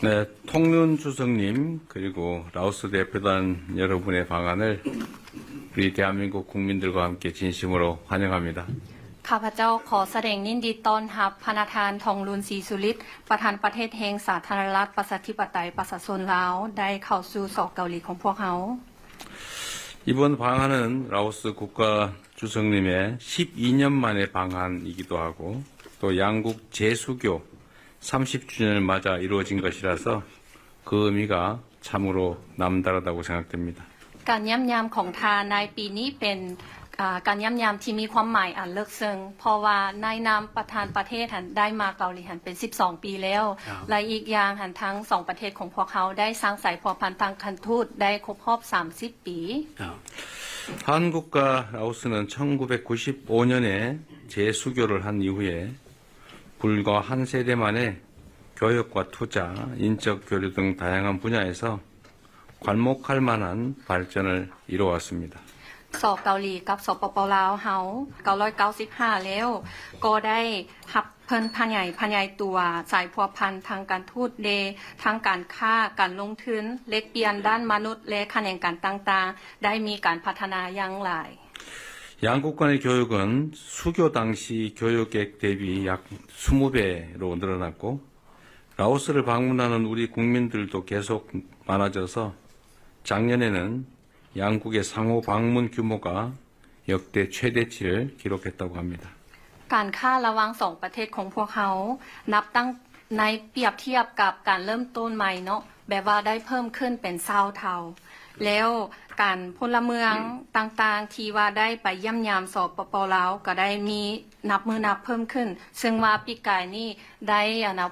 네, 통륜 주석님 그리고 라오스 대표단 여러분의 방한을 우리 대한민국 국민들과 함께 진심으로 환영합니다. ข้าพเจ้าขอแสดงยินดีต้อนรับพระประธานทองลุนศรีสุฤทธิ์ประธานประเทศแห่งสาธารณรัฐประชาธิปไตยประชาชนลาวได้เข้าสู่ศอกเกาหลีของพวกเขา 이번 방한은 라오스 국가 주석님의 12년 만의 방한이기도 하고 또 양국 재수교 30주년을 맞아 이루어진 것이라서 그 의미가 참으로 남다르다고 생각됩니다. การย่ำยามของทานในปีนี้เป็นการย่ำยามที่มีความหมายอันเลิกซึ้งเพราะว่าในนามประธานประเทศหันได้มาเกาหลีหันเป็น12ปีแล้วและอีกอย่างหันทั้ง2ประเทศของพวกเขาได้สร้างสายพัวพันธ์ทางการทูตได้ครบรอบ30ปี 한국과 라오스는 1995년에 재수교를 한 이후에 불과 한 세대 만에 교역과 투자, 인적 교류 등 다양한 분야에서 괄목할 만한 발전을 이루어왔습니다. สอบเกาหลีกับสปป.ลาวเฮา995แล้วก็ได้รับเพิ่นพยายตัวสายพัวพันธ์ทางการทูตเดทางการค้าการลงทุนเล็กเปลี่ยนด้านมนุษย์และแขนงการต่างๆได้มีการพัฒนาอย่างหลาย 양국 간의 교육은 수교 당시 교육액 대비 약 20배로 늘어났고 라오스를 방문하는 우리 국민들도 계속 많아져서 작년에는 양국의 상호 방문 규모가 역대 최대치를 기록했다고 합니다. การค้าระหว่าง2ประเทศของพวกเขานับตั้งในเปรียบเทียบกับการเริ่มต้นใหม่เนาะแบบว่าได้เพิ่มขึ้นเป็น20เท่าแล้วการพลเมืองต่างๆที่ว่าได้ไปเยี่ยมยามสปป.ลาวก็ได้มีนับมือนับเพิ่มขึ้นซึ่งว่าปีกายนี้ได้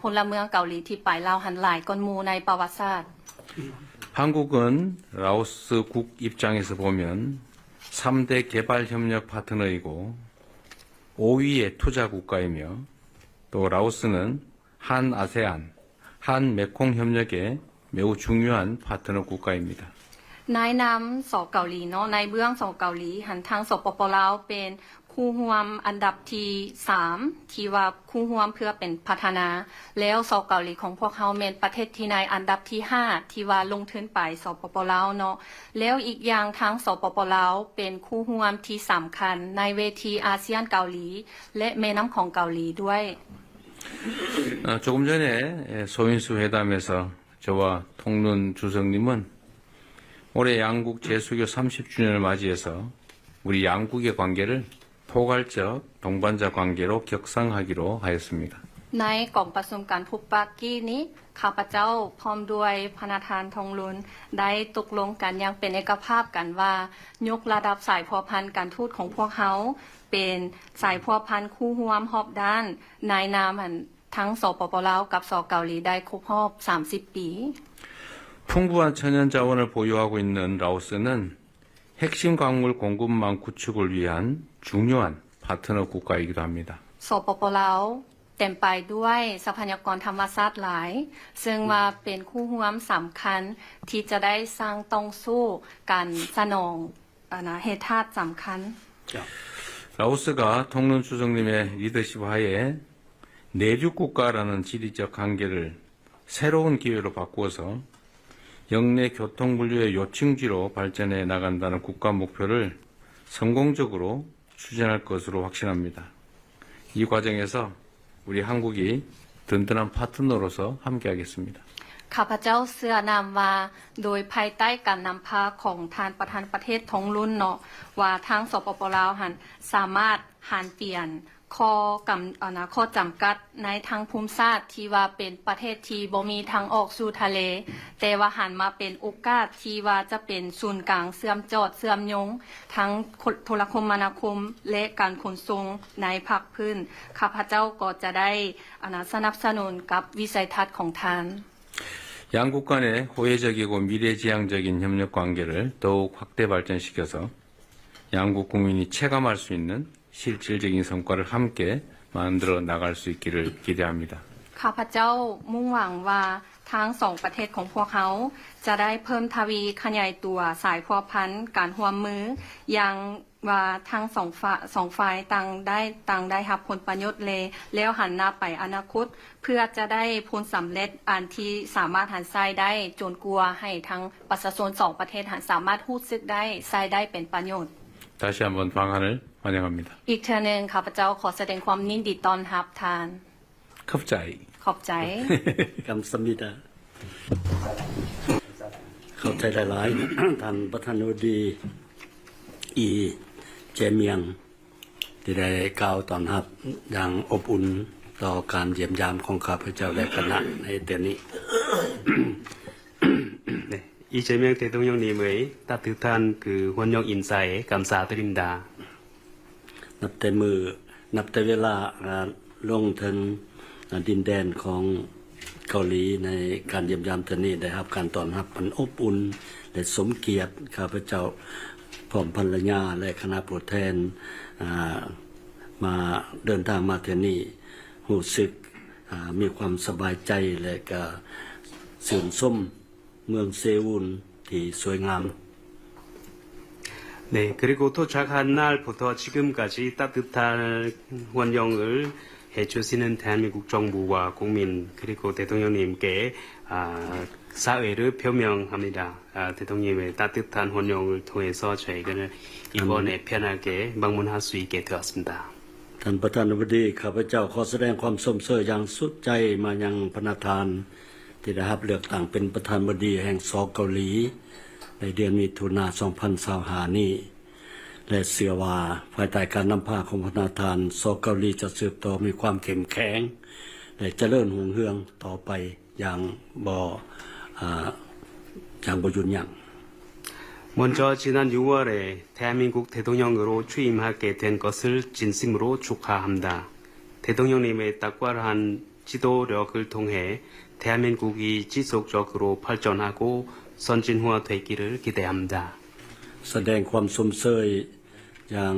พลเมืองเกาหลีที่ไปลาวหันหลายก้อนหมู่ในประวัติศาสตร์ 한국은 라오스 국 입장에서 보면 3대 개발협력 파트너이고 5위의 투자 국가이며 또 라오스는 한 아세안, 한 메콩 협력의 매우 중요한 파트너 국가입니다. ในนามสเกาหลีเนาะในเบื้องสเกาหลีหันทางสปป.ลาวเป็นคู่ร่วมอันดับที่3ที่ว่าคู่ร่วมเพื่อเป็นพัฒนาแล้วสเกาหลีของพวกเขาเป็นประเทศที่ในอันดับที่5ที่ว่าลงทุนไปสปป.ลาวเนาะแล้วอีกอย่างทางสปป.ลาวเป็นคู่ร่วมที่สำคัญในเวทีอาเซียนเกาหลีและแม่น้ำของเกาหลีด้วย 조금 전에 소인수 회담에서 저와 통륜 주석님은 올해 양국 재수교 30주년을 맞이해서 우리 양국의 관계를 포괄적 동반자 관계로 격상하기로 하였습니다. ในกล่องประชุมการพบปะกี้นี้ข้าพเจ้าพร้อมด้วยพระประธานทองลุนได้ตกลงกันอย่างเป็นเอกภาพกันว่ายกระดับสายพัวพันธ์การทูตของพวกเขาเป็นสายพัวพันธ์คู่ร่วมรอบด้านในนามทั้งสปป.ลาวกับสเกาหลีได้ครบรอบ30ปี 풍부한 천연 자원을 보유하고 있는 라오스는 핵심 광물 공급망 구축을 위한 중요한 파트너 국가이기도 합니다. สปป.ลาวเต็มไปด้วยทรัพยากรธรรมชาติหลายซึ่งว่าเป็นคู่ร่วมสำคัญที่จะได้สร้างต้องสู้การสนองเหตุธาตุสำคัญ 라오스가 통륜 주석님의 리더십 하에 내륙 국가라는 지리적 한계를 새로운 기회로 바꾸어서 영내 교통 물류의 요충지로 발전해 나간다는 국가 목표를 성공적으로 추진할 것으로 확신합니다. 이 과정에서 우리 한국이 든든한 파트너로서 함께하겠습니다. ข้าพเจ้าเชื่อนำว่าโดยภายใต้การนำพาของทานประธานประเทศทองลุนเนาะว่าทางสปป.ลาวหันสามารถหันเปลี่ยน ข้อกำข้อจำกัดในทางภูมิศาสตร์ที่ว่าเป็นประเทศที่บ่มีทางออกสู่ทะเล แต่ว่าหันมาเป็นโอกาสที่ว่าจะเป็นศูนย์กลางเสื่อมจอดเสื่อมยงทั้งโทรคมนาคมและการขนส่งในภาคพื้นข้าพเจ้าก็จะได้สนับสนุนกับวิสัยทัศน์ของท่าน 양국 간의 호혜적이고 미래지향적인 협력 관계를 더욱 확대 발전시켜서 양국 국민이 체감할 수 있는 실질적인 성과를 함께 만들어 나갈 수 있기를 기대합니다. ข้าพเจ้ามุ่งหวังว่าทั้งสองประเทศของพวกเขาจะได้เพิ่มทวีขยายตัวสายพัวพันการร่วมมืออย่างว่าทั้งสองฝ่ายต่างได้รับผลประโยชน์แล้วหันหน้าไปอนาคตเพื่อจะได้ผลสำเร็จอันที่สามารถหันใช้ได้จนกลัวให้ทั้งประชาชนสองประเทศหันสามารถรู้สึกได้ใช้ได้เป็นประโยชน์ 다시 한번 방한을 환영합니다. อีกเทื่อหนึงข้าพเจ้าขอแสดงความยินดีต้อนรับทาน 컵자이. ขอบใจ 감사합니다. เข้าใจหลายๆ ท่านประธานาธิบดีอีเจเมียงที่ได้กล่าวต้อนรับอย่างอบอุ่นต่อการเยี่ยมยามของข้าพเจ้าและคณะในเดือนนี้ 네, 이재명 대통령님의 따뜻한 그 환영 인사에 감사드립니다. นับแต่เวลาลงถึงดินแดนของเกาหลีในการเยี่ยมยามเทื่อนี้ได้รับการต้อนรับอันอบอุ่นและสมเกียรติข้าพเจ้าพร้อมภรรยาและคณะผู้แทนมาเดินทางมาเทื่อนี้รู้สึกมีความสบายใจและก็ชื่นชมเมืองเซอุลที่สวยงาม 네, 그리고 도착한 날부터 지금까지 따뜻한 환영을 해주시는 대한민국 정부와 국민 그리고 대통령님께 사회를 표명합니다. 대통령님의 따뜻한 환영을 통해서 저희는 이번에 편하게 방문할 수 있게 되었습니다. ท่านประธานาธิบดีข้าพเจ้าขอแสดงความสมเสยอย่างสุดใจมายังพระประธานที่ได้รับเลือกตั้งเป็นประธานาธิบดีแห่งสเกาหลีในเดือนมิถุนายน 2025 นี้และเชื่อว่าภายใต้การนำพาของพระประธานสเกาหลีจะสืบต่อมีความเข้มแข็งและเจริญรุ่งเรืองต่อไปอย่างบ่หยุดยั้ง 먼저 지난 6월에 대한민국 대통령으로 취임하게 된 것을 진심으로 축하합니다. 대통령님의 탁월한 지도력을 통해 대한민국이 지속적으로 발전하고 선진화되기를 기대합니다. แสดงความสมเสยอย่าง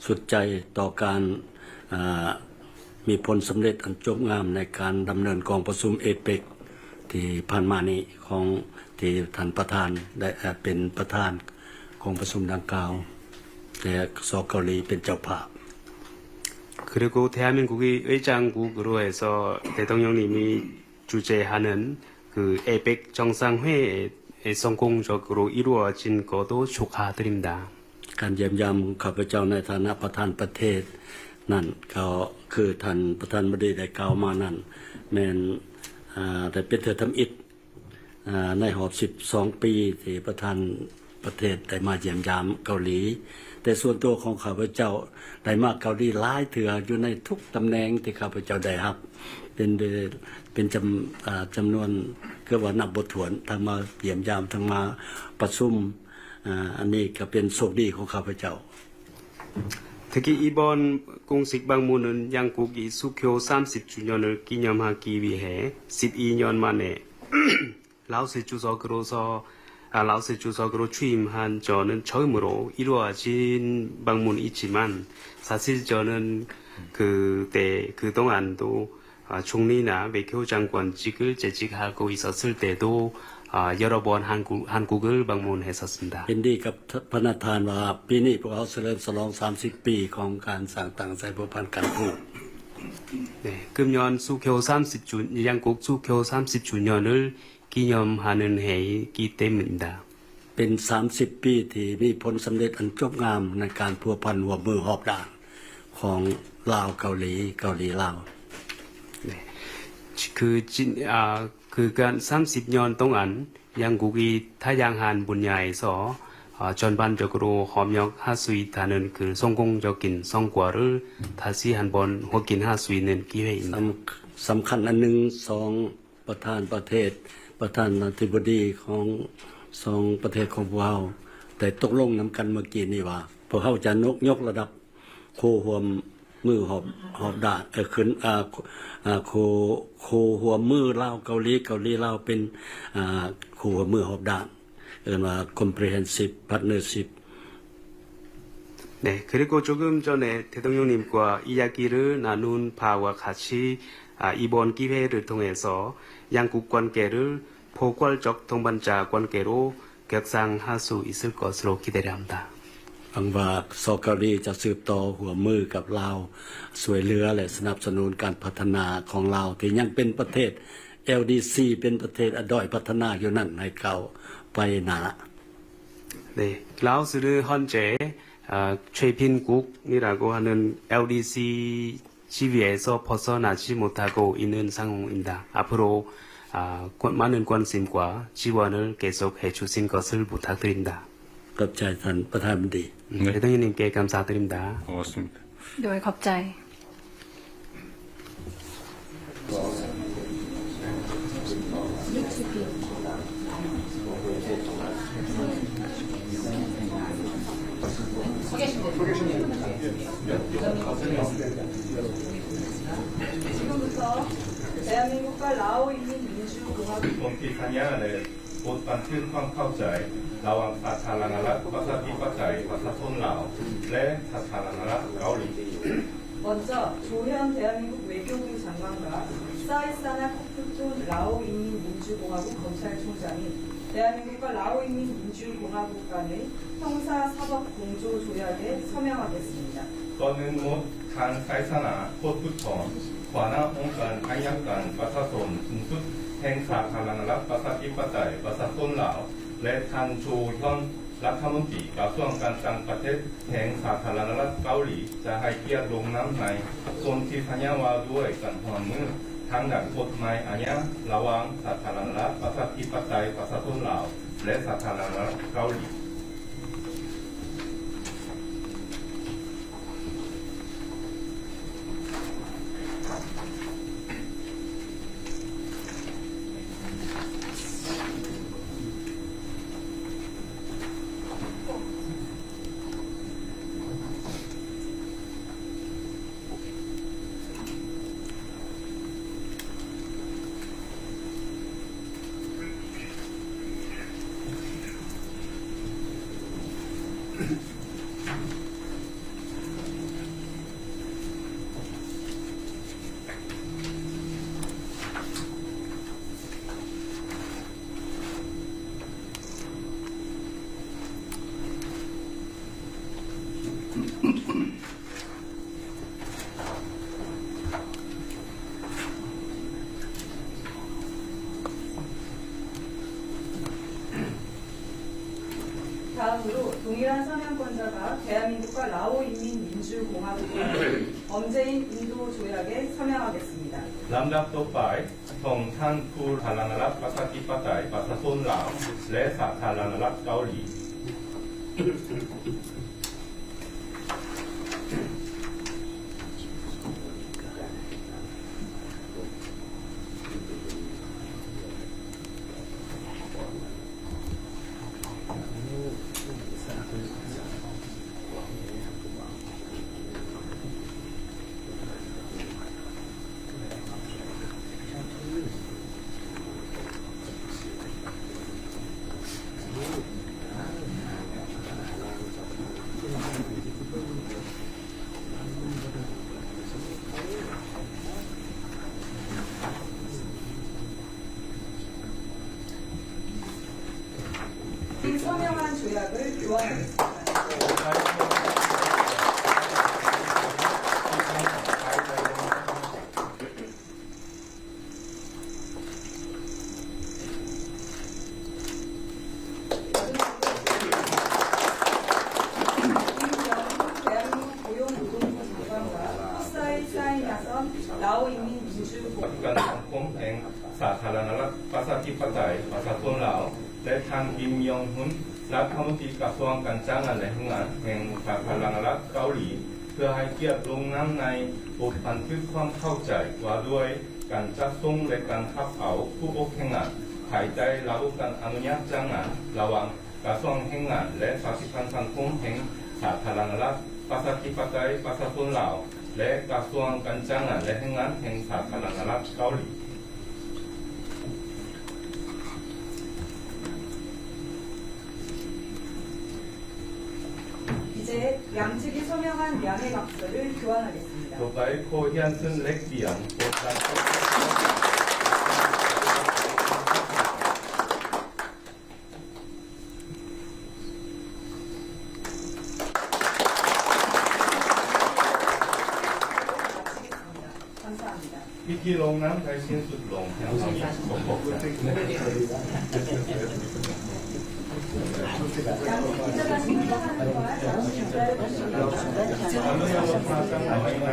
สุดใจต่อการมีผลสำเร็จอันจบงามในการดำเนินกองประชุมเอเปกที่ผ่านมานี้ของที่ท่านประธานได้เป็นประธานของประชุมดังกล่าวและสเกาหลีเป็นเจ้าภาพ 그리고 대한민국이 의장국으로 해서 대통령님이 주재하는 그 에펙 정상회에 성공적으로 이루어진 것도 축하드립니다. การเยี่ยมยามข้าพเจ้าในฐานะประธานประเทศนั่นก็คือท่านประธานบดีได้กล่าวมานั่นแม่นได้เป็นเทื่อทำอิฐในหอบ12 ปีที่ประธานประเทศได้มาเยี่ยมยามเกาหลีแต่ส่วนตัวของข้าพเจ้าได้มาเกาหลีหลายเทื่ออยู่ในทุกตำแหน่งที่ข้าพเจ้าได้รับเป็นจำนวนคือว่านับบ่ถ้วนทั้งมาเยี่ยมยามทั้งมาประชุมอันนี้ก็เป็นโชคดีของข้าพเจ้า 특히 이번 공식 방문은 양국이 수교 30주년을 기념하기 위해 12년 만에 라오스 주석으로 취임한 저는 처음으로 이루어진 방문이지만 사실 저는 그동안도 총리나 외교장관직을 재직하고 있었을 때도 여러 번 한국을 방문했었습니다. เห็นดีกับพระประธานว่าปีนี้พวกเขาเฉลิมฉลอง30 ปีของการสร้างตั้งใจผูกพันกันผูก 네, 금년 양국 수교 30주년을 기념하는 해이기 때문입니다. เป็น30 ปีที่มีผลสำเร็จอันจบงามในการพัวพันหัวมือหอบด่านของลาวเกาหลีลาว 네. 그간 30년 동안 양국이 다양한 분야에서 전반적으로 협력 할 수 있다는 그 성공적인 성과를 다시 한번 확인할 수 있는 기회입니다. สำคัญอันหนึงสองประธานประเทศประธานาธิบดีของสองประเทศของพวกเราแต่ตกลงนํากันเมื่อกี้นี้ว่าพวกเขาจะยกระดับโคหวมมือหอบดาขึ้นโคหัวมือลาวเกาหลีลาวเป็นโคหัวมือหอบดาเรียกว่า comprehensive partnership 네, 그리고 조금 전에 대통령님과 이야기를 나눈 바와 같이 이번 기회를 통해서 양국 관계를 포괄적 동반자 관계로 격상할 수 있을 것으로 기대합니다. หวังว่าสเกาหลีจะสืบต่อหัวมือกับลาวสวยเหลือและสนับสนุนการพัฒนาของลาวที่ยังเป็นประเทศ LDC เป็นประเทศอด้อยพัฒนาอยู่นั่นให้เขาไปหนา 네, 라오스는 현재 최빈국이라고 하는 LDC 지위에서 벗어나지 못하고 있는 상황입니다. 앞으로 많은 관심과 지원을 계속해 주신 것을 부탁드립니다. กับใจท่านประธานบดี 대통령님께 감사드립니다. 고맙습니다. โดยขอบใจ 지금부터 대한민국과 라오 인민민주공화국 동티사냐의 곧บันทึกความเข้าใจระหว่างสาธารณรัฐประชาธิปไตยประชาชนลาวและสาธารณรัฐเกาหลี 먼저 조현 대한민국 외교부 장관과 사이사나 코프톤 라오 인민민주공화국 검찰총장이 대한민국과 라오 인민민주공화국 간의 형사사법 공조 조약에 서명하겠습니다. ก่อนอื่นหมดทางไซสนาโคตรพุทธรหัวหน้าองค์การอัยการประชาชนสูงสุดแห่งสาธารณรัฐประชาธิปไตยประชาชนลาวและท่านโชยอนรัฐมนตรีกระทรวงการต่างประเทศแห่งสาธารณรัฐเกาหลีจะให้เกียรติลงนามในสนธิสัญญาว่าด้วยการร่วมมือทางด้านกฎหมายอาญาระหว่างสาธารณรัฐประชาธิปไตยประชาชนลาวและสาธารณรัฐเกาหลี 다음으로 동일한 서명권자가 대한민국과 라오 인민민주공화국 간의 범죄인 인도 조약에 서명하겠습니다. ลำดับต่อไปของท่านผู้สาธารณรัฐประชาธิปไตยประชาชนลาวและสาธารณรัฐเกาหลี 이 서명한 조약을 교환하겠습니다. 대한민국 고용노동부 장관과 흑사에 사인하선 라오 인민민주공화국 การสังคมแห่งสาธารณรัฐประชาธิปไตยประชาชนลาวและทางกิมยองฮุน รัฐมนตรีกระทรวงการจ้างงานและแรงงานแห่งสาธารณรัฐเกาหลีเพื่อให้เกียรติลงนามในบทบันทึกความเข้าใจว่าด้วยการจัดส่งและการขับเอาผู้อบแรงงานภายใต้ระบบการอนุญาตจ้างงานระหว่างกระทรวงแรงงานและสาธารณสังคมแห่งสาธารณรัฐประชาธิปไตยประชาชนลาวและกระทรวงการจ้างงานและแรงงานแห่งสาธารณรัฐเกาหลี 이제 양측이 서명한 양해각서를 교환하겠습니다. ต่อไปโคเฮียนซึ่งเล็กเดียงโคการ 마치겠습니다. 감사합니다. พิธีลงน้ำได้สิ้นสุดลงแล้วเราขอบคุณ 양측 기자가 신청하는 동안 잠시 기다려주시기 바랍니다.